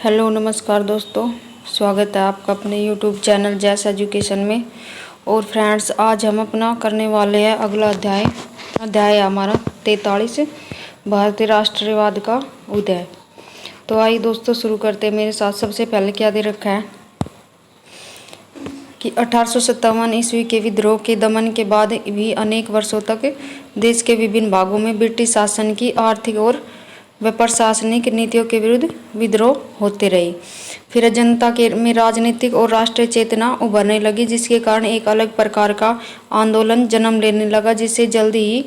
Hello नमस्कार दोस्तों, स्वागत है आपका अपने यूट्यूब चैनल जैस एजुकेशन में। और फ्रेंड्स, आज हम अपना करने वाले हैं अगला अध्याय है हमारा 43, भारतीय राष्ट्रवाद का उदय। तो आइए दोस्तों शुरू करते हैं मेरे साथ। सबसे पहले क्या दे रखा है कि 1857 ईस्वी के विद्रोह के दमन के बाद भी अनेक वर्षों तक देश के विभिन्न भागों में ब्रिटिश शासन की आर्थिक और व प्रशासनिक नीतियों के विरुद्ध विद्रोह होते रहे। फिर जनता के में राजनीतिक और राष्ट्रीय चेतना उभरने लगी, जिसके कारण एक अलग प्रकार का आंदोलन जन्म लेने लगा, जिससे जल्दी ही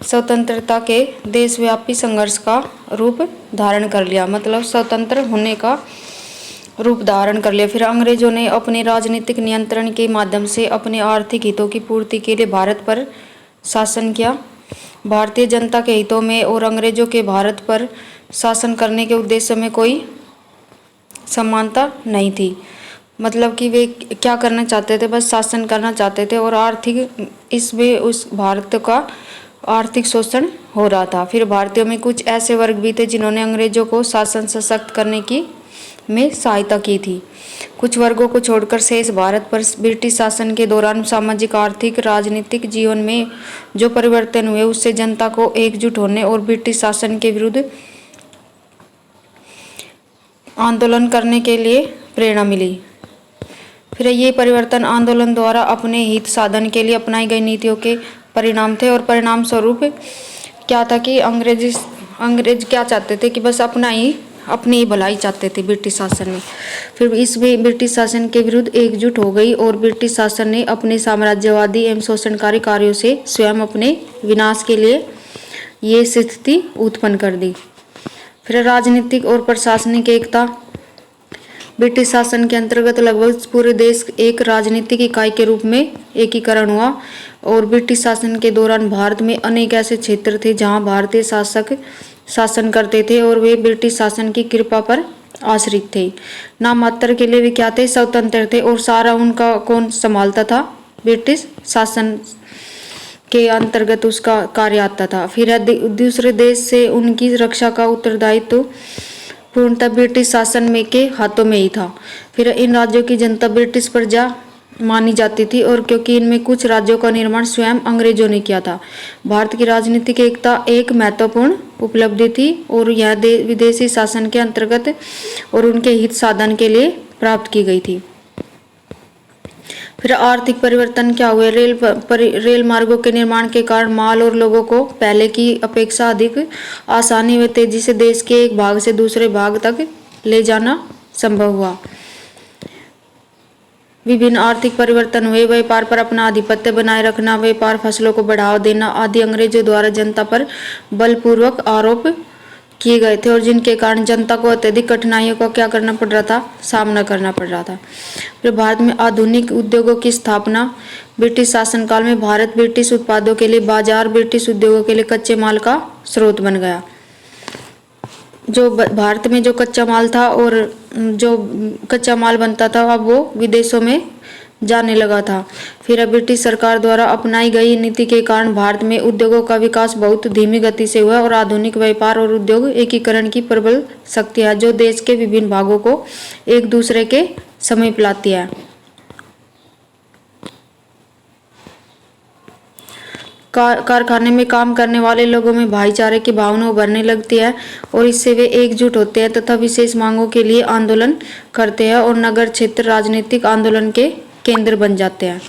स्वतंत्रता के देशव्यापी संघर्ष का रूप धारण कर लिया। मतलब स्वतंत्र होने का रूप धारण कर लिया। फिर अंग्रेजों ने अपने राजनीतिक नियंत्रण के माध्यम से अपने आर्थिक हितों की पूर्ति के लिए भारत पर शासन किया। भारतीय जनता के हितों में और अंग्रेजों के भारत पर शासन करने के उद्देश्य में कोई समानता नहीं थी। मतलब कि वे क्या करना चाहते थे, बस शासन करना चाहते थे, और आर्थिक इसमें उस भारत का आर्थिक शोषण हो रहा था। फिर भारतीयों में कुछ ऐसे वर्ग भी थे जिन्होंने अंग्रेजों को शासन सशक्त करने की में सहायता की थी। कुछ वर्गों को छोड़कर शेष भारत पर ब्रिटिश शासन के दौरान सामाजिक, आर्थिक, राजनीतिक जीवन में जो परिवर्तन हुए, उससे जनता को एकजुट होने और ब्रिटिश शासन के विरुद्ध आंदोलन करने के लिए प्रेरणा मिली। फिर ये परिवर्तन आंदोलन द्वारा अपने हित साधन के लिए अपनाई गई नीतियों के परिणाम थे। और परिणाम स्वरूप क्या था कि अंग्रेज क्या चाहते थे कि बस अपनी ही भलाई चाहते थे ब्रिटिश शासन में। फिर इसमें ब्रिटिश शासन के विरुद्ध एकजुट हो गई और ब्रिटिश शासन ने अपने साम्राज्यवादी एवं शोषणकारी कार्यों से स्वयं अपने विनाश के लिए ये स्थिति उत्पन्न कर दी। फिर राजनीतिक और प्रशासनिक एकता। ब्रिटिश शासन के अंतर्गत लगभग पूरे देश एक राजनीतिक इकाई के रूप में एकीकरण हुआ। और ब्रिटिश शासन के दौरान भारत में अनेक ऐसे क्षेत्र थे जहां भारतीय शासक शासन करते थे और वे ब्रिटिश शासन की कृपा पर आश्रित थे। नाम मात्र के लिए वे क्या थे, स्वतंत्र थे, और सारा उनका कौन संभालता था, ब्रिटिश शासन के अंतर्गत उसका कार्य आता था। फिर दूसरे देश से उनकी रक्षा का उत्तरदायित्व पूर्णतः ब्रिटिश शासन में के हाथों में ही था। फिर इन राज्यों की जनता ब्रिटिश प्रजा मानी जाती थी, और क्योंकि इनमें कुछ राज्यों का निर्माण स्वयं अंग्रेजों ने किया था। भारत की राजनीतिक एकता एक महत्वपूर्ण उपलब्धि थी और यह विदेशी शासन के अंतर्गत और उनके हित साधन के लिए प्राप्त की गई थी। फिर आर्थिक परिवर्तन क्या हुए? रेल मार्गों के निर्माण के कारण माल और लोगों को पहले की अपेक्षा अधिक आसानी व तेजी से देश के एक भाग से दूसरे भाग तक ले जाना संभव हुआ। विभिन्न आर्थिक परिवर्तन हुए। व्यापार पर अपना आधिपत्य बनाए रखना, व्यापार फसलों को बढ़ावा देना आदि अंग्रेजों द्वारा जनता पर बलपूर्वक आरोप किए गए थे, और जिनके कारण जनता को अत्यधिक कठिनाइयों का क्या करना पड़ रहा था, सामना करना पड़ रहा था। फिर भारत में आधुनिक उद्योगों की स्थापना। ब्रिटिश शासनकाल में भारत ब्रिटिश उत्पादों के लिए बाजार, ब्रिटिश उद्योगों के लिए कच्चे माल का स्रोत बन गया। जो भारत में जो कच्चा माल था और जो कच्चा माल बनता था, अब वो विदेशों में जाने लगा था। फिर ब्रिटिश सरकार द्वारा अपनाई गई नीति के कारण भारत में उद्योगों का विकास बहुत धीमी गति से हुआ, और आधुनिक व्यापार और उद्योग एकीकरण की प्रबल शक्ति है जो देश के विभिन्न भागों को एक दूसरे के समीप लाती है। कारखाने में काम करने वाले लोगों में भाईचारे की भावना उभरने लगती है, और इससे वे एकजुट होते हैं तथा विशेष मांगों के लिए आंदोलन करते हैं, और नगर क्षेत्र राजनीतिक आंदोलन के केंद्र बन जाते हैं।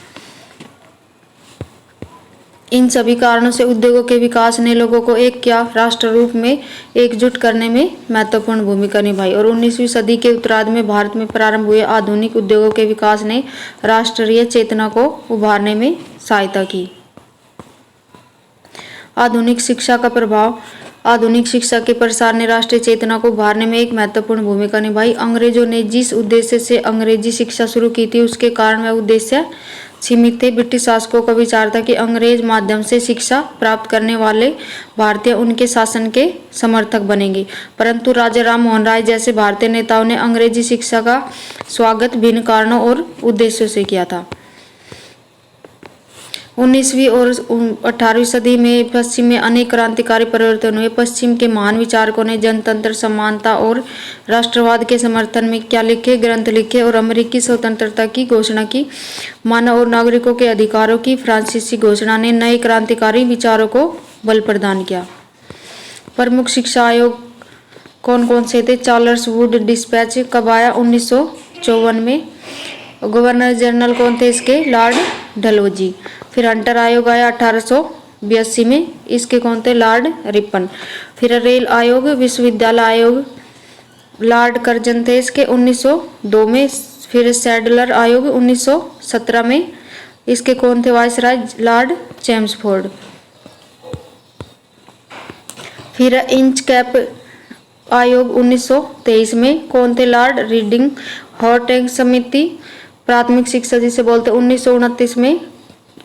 इन सभी कारणों से उद्योगों के विकास ने लोगों को एक क्या राष्ट्र रूप में एकजुट करने में महत्वपूर्ण भूमिका निभाई। और 19वीं सदी के उत्तरार्ध में भारत में प्रारंभ हुए आधुनिक उद्योगों के विकास ने राष्ट्रीय चेतना को उभारने में सहायता की। आधुनिक शिक्षा का प्रभाव। आधुनिक शिक्षा के प्रसार ने राष्ट्रीय चेतना को उभारने में एक महत्वपूर्ण भूमिका निभाई। अंग्रेजों ने जिस उद्देश्य से अंग्रेजी शिक्षा शुरू की थी, उसके कारण वह उद्देश्य सीमित थे। ब्रिटिश शासकों का विचार था कि अंग्रेज माध्यम से शिक्षा प्राप्त करने वाले भारतीय उनके शासन के समर्थक बनेंगे, परंतु राजा राम मोहन राय जैसे भारतीय नेताओं ने अंग्रेजी शिक्षा का स्वागत भिन्न कारणों और उद्देश्यों से किया था। 19वीं और 18वीं सदी में पश्चिम में अनेक क्रांतिकारी परिवर्तन हुए। पश्चिम के महान विचारकों ने जनतंत्र, समानता और राष्ट्रवाद के समर्थन में क्या लिखे, ग्रंथ लिखे और अमेरिकी स्वतंत्रता की घोषणा की। मानव और नागरिकों के अधिकारों की फ्रांसीसी घोषणा ने नए क्रांतिकारी विचारों को बल प्रदान किया। प्रमुख शिक्षा आयोग कौन कौन से थे? चार्ल्स वुड डिस्पैच कब आया? 1954 में। गवर्नर जनरल कौन थे इसके? लॉर्ड डलहौजी। फिर हंटर आयोग आया 1882 में, इसके कौन थे? Lord Ripon. फिर रेल आयोग, विश्वविद्यालय आयोग लॉर्ड कर्जन थे इसके 1902 में। फिर सैडलर आयोग 1917 में, इसके कौन थे? Viceroy Lord Chelmsford. फिर इंच कैप आयोग 1923 में, कौन थे? Lord reading. हॉर्ट समिति प्राथमिक शिक्षा जिसे बोलते 1929 में,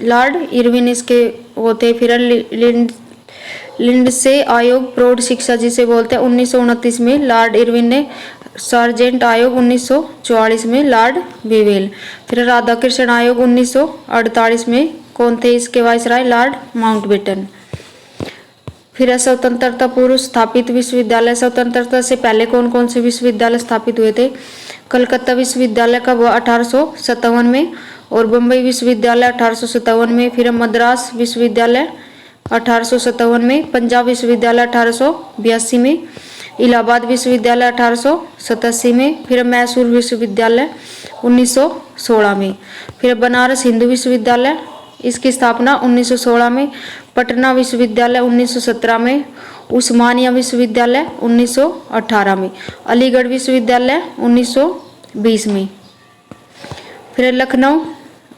लॉर्ड इरविन इसके होते। फिर लिंडसे आयोग प्रौढ़ शिक्षा जिसे बोलते हैं 1929 में, लॉर्ड इरविन ने। सार्जेंट आयोग 1944 में, लॉर्ड विवेल। फिर राधाकृष्ण आयोग 1948 में, कौन थे इसके? Viceroy Lord Mountbatten. फिर स्वतंत्रता पूर्व स्थापित विश्वविद्यालय, स्वतंत्रता से पहले कौन कौन से विश्वविद्यालय स्थापित हुए थे? कलकत्ता विश्वविद्यालय कब हुआ? 1857 में। और बम्बई विश्वविद्यालय 1857 में। फिर मद्रास विश्वविद्यालय 1857 में। पंजाब विश्वविद्यालय 1882 में। इलाहाबाद विश्वविद्यालय 1887 में। फिर मैसूर विश्वविद्यालय 1916 में। फिर बनारस हिंदू विश्वविद्यालय, इसकी स्थापना 1916 में। पटना विश्वविद्यालय 1917 में। उस्मानिया विश्वविद्यालय 1918 में। अलीगढ़ विश्वविद्यालय 1920 में। फिर लखनऊ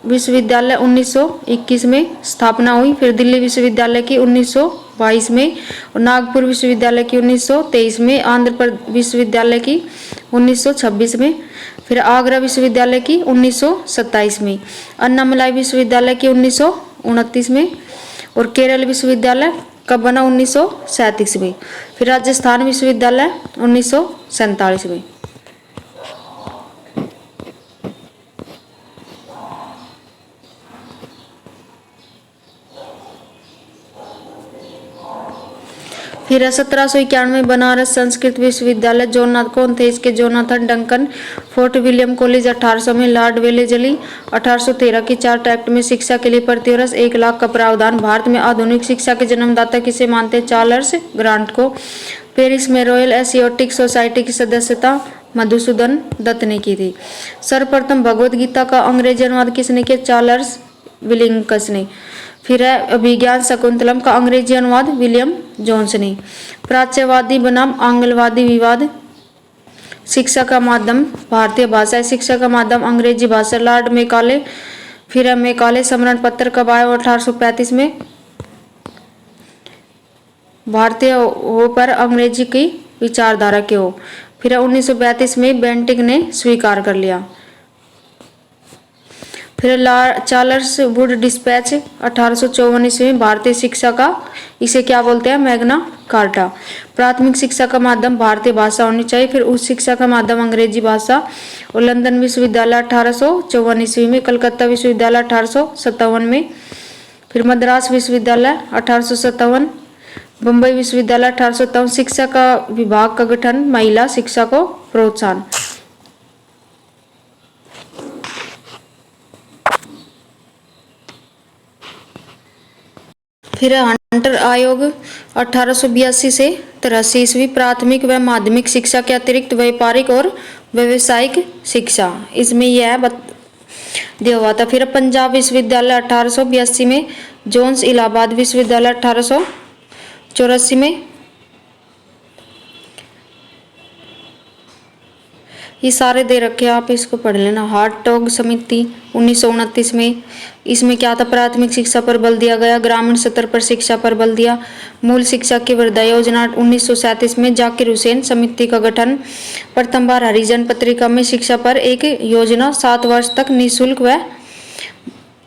विश्वविद्यालय 1921 में स्थापना हुई। फिर दिल्ली विश्वविद्यालय की 1922 में। और नागपुर विश्वविद्यालय की 1923 में। आंध्र प्रदेश विश्वविद्यालय की 1926 में। फिर आगरा विश्वविद्यालय की 1927 में। अन्नामलाई विश्वविद्यालय की 1929 में। और केरल विश्वविद्यालय कब बना? 1937 में। फिर राजस्थान विश्वविद्यालय 1947 में। फिर 1791 में बनारस संस्कृत विश्वविद्यालय, कौन थे इसके? Jonathan Duncan. Fort William college 1800 में, लॉर्ड वेलेजली। 1813 की चार्ट एक्ट में शिक्षा के लिए प्रतिवर्ष 1 लाख का प्रावधान। भारत में आधुनिक शिक्षा के जन्मदाता किसे मानते हैं? चार्ल्स ग्रांट को। पेरिस में रॉयल एशियोटिक सोसाइटी की सदस्यता मधुसूदन दत्त ने की थी। सर्वप्रथम भगवद गीता का अंग्रेजी अनुवाद किसने किया? चार्ल्स विलिंग्स ने। फिर है अभिज्ञान शकुंतलम का अंग्रेजी अनुवाद विलियम जोन्स ने। प्राच्यवादी बनाम आंग्लवादी विवाद, शिक्षा का माध्यम भारतीय भाषा है, शिक्षा का माध्यम अंग्रेजी भाषा, लॉर्ड मेकाले। फिर है मेकाले समरण पत्र कब आया? 1835 में। भारतीय हो पर अंग्रेजी की विचारधारा के हो। फिर 1932 में बेंटिक ने स्वीकार कर लिया। फिर चार्ल्स वुड डिस्पैच 1854 ईस्वी में, भारतीय शिक्षा का इसे क्या बोलते हैं? Magna carta. प्राथमिक शिक्षा का माध्यम भारतीय भाषा होनी चाहिए। फिर उच्च शिक्षा का माध्यम अंग्रेजी भाषा। और लंदन विश्वविद्यालय 1854 ईस्वी में। कलकत्ता विश्वविद्यालय 1857 में। फिर मद्रास विश्वविद्यालय 1857। बम्बई विश्वविद्यालय 1857। शिक्षा का विभाग का गठन, महिला शिक्षा को प्रोत्साहन। फिर हंटर आयोग 1882 से 83 ईस्वी, प्राथमिक व माध्यमिक शिक्षा के अतिरिक्त व्यापारिक और व्यावसायिक शिक्षा, इसमें यह दिया हुआ था। फिर पंजाब विश्वविद्यालय 1882 में। जोन्स इलाहाबाद विश्वविद्यालय 1884 में। ये सारे दे रखे, आप इसको पढ़ लेना। हार्टोग समिति 1929 में, इसमें क्या था? प्राथमिक शिक्षा पर बल दिया गया, ग्रामीण स्तर पर शिक्षा पर बल दिया। मूल शिक्षा की वृद्धि योजना 1937 में। जाकिर हुसैन समिति का गठन। प्रथम बार हरिजन पत्रिका में शिक्षा पर एक योजना, 7 वर्ष तक निःशुल्क व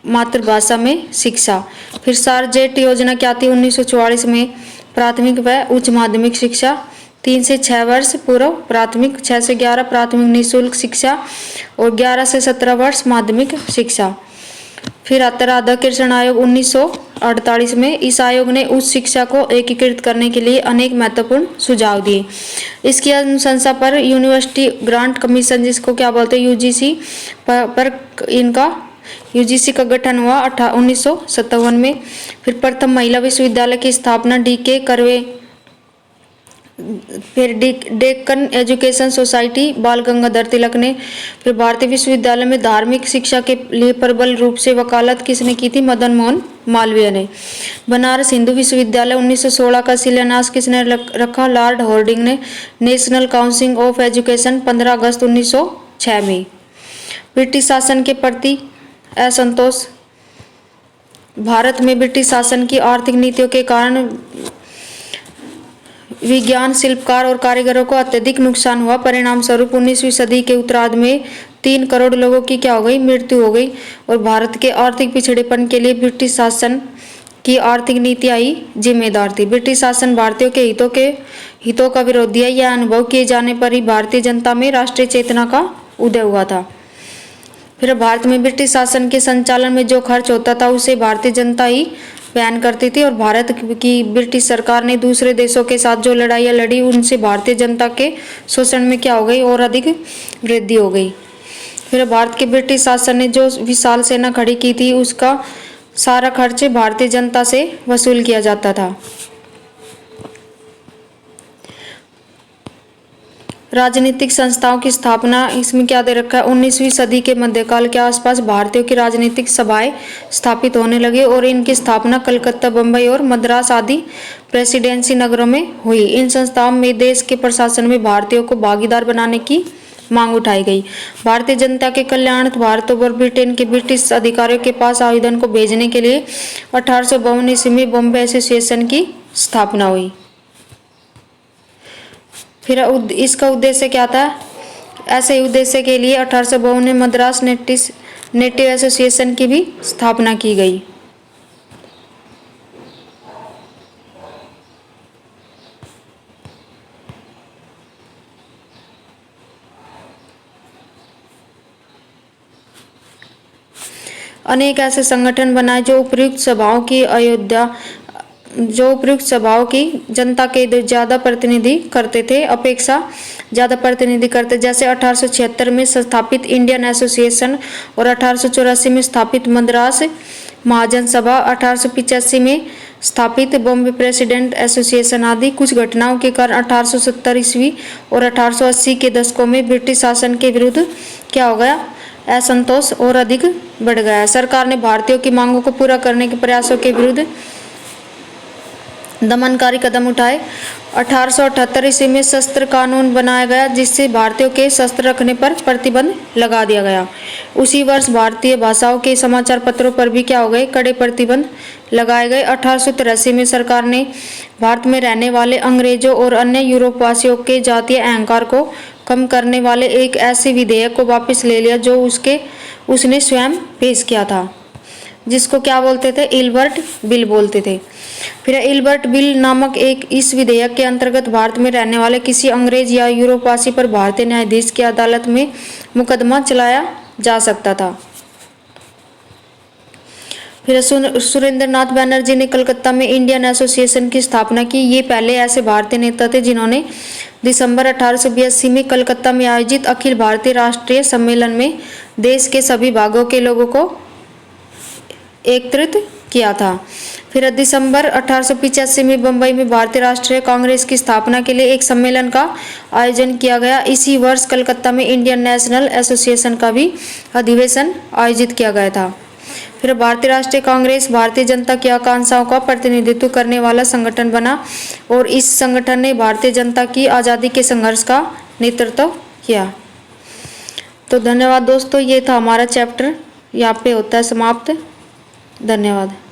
मातृभाषा में शिक्षा। फिर सारजेट योजना क्या थी? 1944 में। प्राथमिक व उच्च माध्यमिक शिक्षा 3 से 6 वर्ष पूर्व प्राथमिक, 6 से 11 प्राथमिक निःशुल्क शिक्षा और 11 से 17 वर्ष माध्यमिक शिक्षा। फिर आता राधा कृष्ण आयोग 1948 में। इस आयोग ने उच्च शिक्षा को एकीकृत करने के लिए अनेक महत्वपूर्ण सुझाव दिए। इसकी अनुशंसा पर यूनिवर्सिटी ग्रांट कमीशन, जिसको क्या बोलते हैं यूजीसी, पर इनका यूजीसी का गठन हुआ 1957 में। फिर प्रथम महिला विश्वविद्यालय की स्थापना डी.के. कर्वे, फिर डेक्कन एजुकेशन सोसाइटी बाल गंगाधर तिलक ने। फिर भारतीय विश्वविद्यालय में धार्मिक शिक्षा के लिए प्रबल रूप से वकालत किसने की थी? मदन मोहन मालवीय ने। बनारस हिंदू विश्वविद्यालय 1916 का शिलान्यास किसने रखा? लॉर्ड हार्डिंग ने। नेशनल काउंसिल ऑफ एजुकेशन 15 अगस्त 1906 में। ब्रिटिश शासन के प्रति असंतोष। भारत में ब्रिटिश शासन की आर्थिक नीतियों के कारण विज्ञान, शिल्पकार और कारीगरों को अत्यधिक नुकसान हुआ। परिणाम स्वरूप 19वीं सदी के उत्तरार्ध में 3 करोड़ लोगों की क्या हो गई? मृत्यु हो गई। और भारत के आर्थिक पिछड़ेपन के लिए ब्रिटिश शासन की आर्थिक नीतियां ही जिम्मेदार थी। ब्रिटिश शासन भारतीयों के हितों का विरोधी है। यह अनुभव किए जाने पर ही भारतीय जनता में राष्ट्रीय चेतना का उदय हुआ था। फिर भारत में ब्रिटिश शासन के संचालन में जो खर्च होता था उसे भारतीय जनता ही बयान करती थी। और भारत की ब्रिटिश सरकार ने दूसरे देशों के साथ जो लड़ाइयाँ लड़ी उनसे भारतीय जनता के शोषण में क्या हो गई? और अधिक वृद्धि हो गई। फिर भारत के ब्रिटिश शासन ने जो विशाल सेना खड़ी की थी उसका सारा खर्च भारतीय जनता से वसूल किया जाता था। राजनीतिक संस्थाओं की स्थापना, इसमें क्या दे रखा है? 19वीं सदी के मध्यकाल के आसपास भारतीयों की राजनीतिक सभाएं स्थापित होने लगी और इनकी स्थापना कलकत्ता, बम्बई और मद्रास आदि प्रेसिडेंसी नगरों में हुई। इन संस्थाओं में देश के प्रशासन में भारतीयों को भागीदार बनाने की मांग उठाई गई। भारतीय जनता के कल्याण भारत और ब्रिटेन के ब्रिटिश अधिकारियों के पास आवेदन को भेजने के लिए 1852 ईस्वी में बॉम्बे एसोसिएशन की स्थापना हुई। फिर इसका उद्देश्य क्या था? ऐसे ही उद्देश्य के लिए 1852 में मद्रास नेटिव एसोसिएशन की भी स्थापना की गई। अनेक ऐसे संगठन बनाए जो उपयुक्त सभाओं की जनता के ज़्यादा प्रतिनिधि करते थे, अपेक्षा ज़्यादा प्रतिनिधि करते। जैसे 1876 में स्थापित इंडियन एसोसिएशन और 1884 में स्थापित मद्रास महाजन सभा, 1885 में स्थापित बॉम्बे प्रेसिडेंट एसोसिएशन आदि। कुछ घटनाओं के कारण 1870 ईस्वी और 1880 के दशकों में ब्रिटिश शासन के विरुद्ध क्या हो गया? असंतोष और अधिक बढ़ गया। सरकार ने भारतीयों की मांगों को पूरा करने के प्रयासों के विरुद्ध दमनकारी कदम उठाए। 1878 ईस्वी में शस्त्र कानून बनाया गया जिससे भारतीयों के शस्त्र रखने पर प्रतिबंध लगा दिया गया। उसी वर्ष भारतीय भाषाओं के समाचार पत्रों पर भी क्या हो गए? कड़े प्रतिबंध लगाए गए। 1883 में सरकार ने भारत में रहने वाले अंग्रेजों और अन्य यूरोपवासियों के जातीय अहंकार को कम करने वाले एक ऐसे विधेयक को वापस ले लिया जो उसने स्वयं पेश किया था, जिसको क्या बोलते थे? इल्बर्ट बिल बोलते थे। फिर इल्बर्ट बिल नामक इस विधेयक के अंतर्गत भारत में रहने वाले किसी अंग्रेज या यूरोपवासी पर भारतीय न्यायाधीश की अदालत में मुकदमा चलाया जा सकता था। फिर सुरेंद्र नाथ बनर्जी ने कलकत्ता में इंडियन एसोसिएशन की स्थापना की। ये पहले ऐसे भारतीय नेता थे जिन्होंने दिसंबर 1882 में कलकत्ता में आयोजित अखिल भारतीय राष्ट्रीय सम्मेलन में देश के सभी भागों के लोगों को एकत्रित किया था। फिर दिसंबर 1885 में बम्बई में भारतीय राष्ट्रीय कांग्रेस की स्थापना के लिए एक सम्मेलन का आयोजन किया गया। इसी वर्ष कलकत्ता में इंडियन नेशनल एसोसिएशन का भी अधिवेशन आयोजित किया गया था। फिर भारतीय राष्ट्रीय कांग्रेस भारतीय जनता की आकांक्षाओं का प्रतिनिधित्व करने वाला संगठन बना और इस संगठन ने भारतीय जनता की आज़ादी के संघर्ष का नेतृत्व किया। तो धन्यवाद दोस्तों, ये था हमारा चैप्टर, यहाँ पे होता है समाप्त। धन्यवाद।